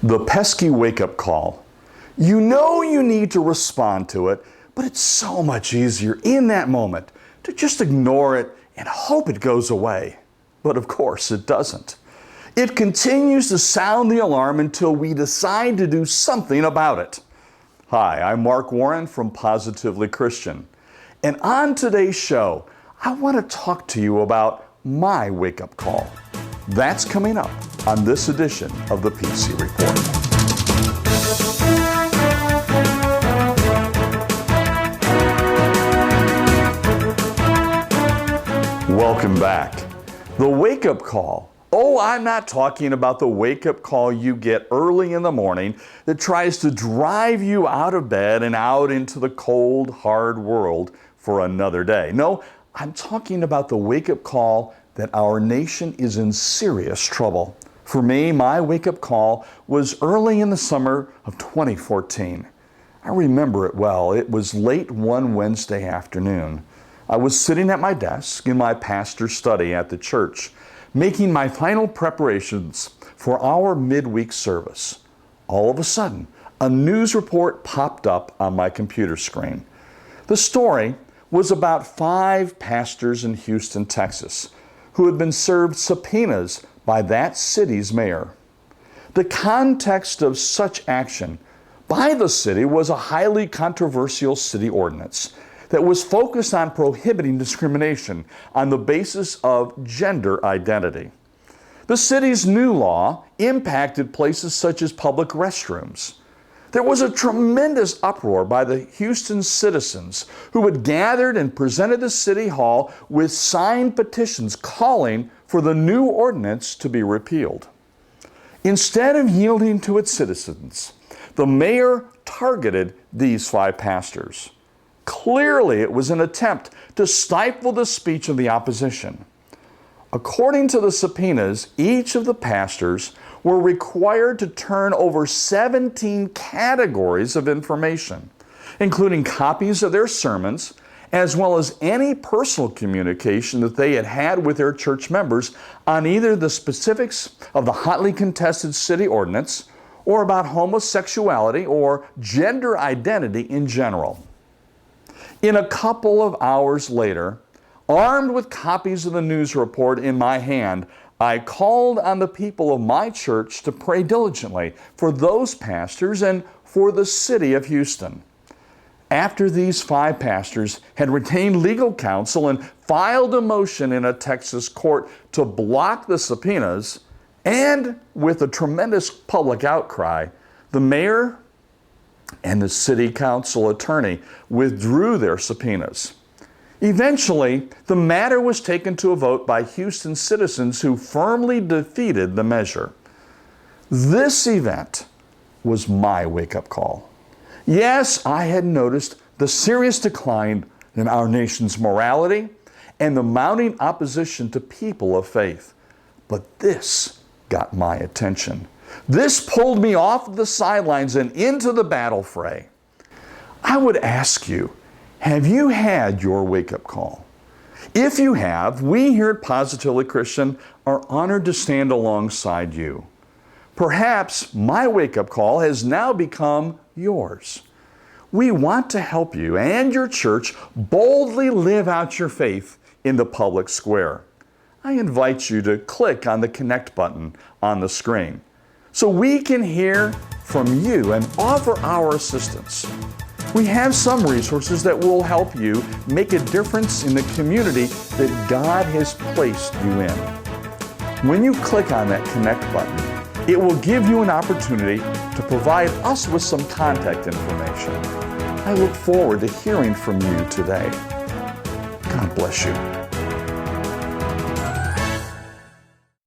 The pesky wake-up call. You know you need to respond to it, but it's so much easier in that moment to just ignore it and hope it goes away. But of course it doesn't. It continues to sound the alarm until we decide to do something about it. Hi, I'm Mark Warren from Positively Christian. And on today's show, I want to talk to you about my wake-up call. That's coming up on this edition of the PC Report. Welcome back. The wake-up call. Oh, I'm not talking about the wake-up call you get early in the morning that tries to drive you out of bed and out into the cold, hard world for another day. No, I'm talking about the wake-up call that our nation is in serious trouble. For me, my wake-up call was early in the summer of 2014. I remember it well. It was late one Wednesday afternoon. I was sitting at my desk in my pastor's study at the church, making my final preparations for our midweek service. All of a sudden, a news report popped up on my computer screen. The story was about 5 pastors in Houston, Texas, who had been served subpoenas by that city's mayor. The context of such action by the city was a highly controversial city ordinance that was focused on prohibiting discrimination on the basis of gender identity. The city's new law impacted places such as public restrooms. There was a tremendous uproar by the Houston citizens who had gathered and presented to City Hall with signed petitions calling for the new ordinance to be repealed. Instead of yielding to its citizens, the mayor targeted these 5 pastors. Clearly, it was an attempt to stifle the speech of the opposition. According to the subpoenas, each of the pastors were required to turn over 17 categories of information, including copies of their sermons, as well as any personal communication that they had had with their church members on either the specifics of the hotly contested city ordinance or about homosexuality or gender identity in general. In a couple of hours later, armed with copies of the news report in my hand, I called on the people of my church to pray diligently for those pastors and for the city of Houston. After these 5 pastors had retained legal counsel and filed a motion in a Texas court to block the subpoenas, and with a tremendous public outcry, the mayor and the city council attorney withdrew their subpoenas. Eventually, the matter was taken to a vote by Houston citizens who firmly defeated the measure. This event was my wake-up call. Yes, I had noticed the serious decline in our nation's morality and the mounting opposition to people of faith. But this got my attention. This pulled me off the sidelines and into the battle fray. I would ask you, have you had your wake-up call? If you have, we here at Positively Christian are honored to stand alongside you. Perhaps my wake-up call has now become yours. We want to help you and your church boldly live out your faith in the public square. I invite you to click on the Connect button on the screen so we can hear from you and offer our assistance. We have some resources that will help you make a difference in the community that God has placed you in. When you click on that Connect button, it will give you an opportunity to provide us with some contact information. I look forward to hearing from you today. God bless you.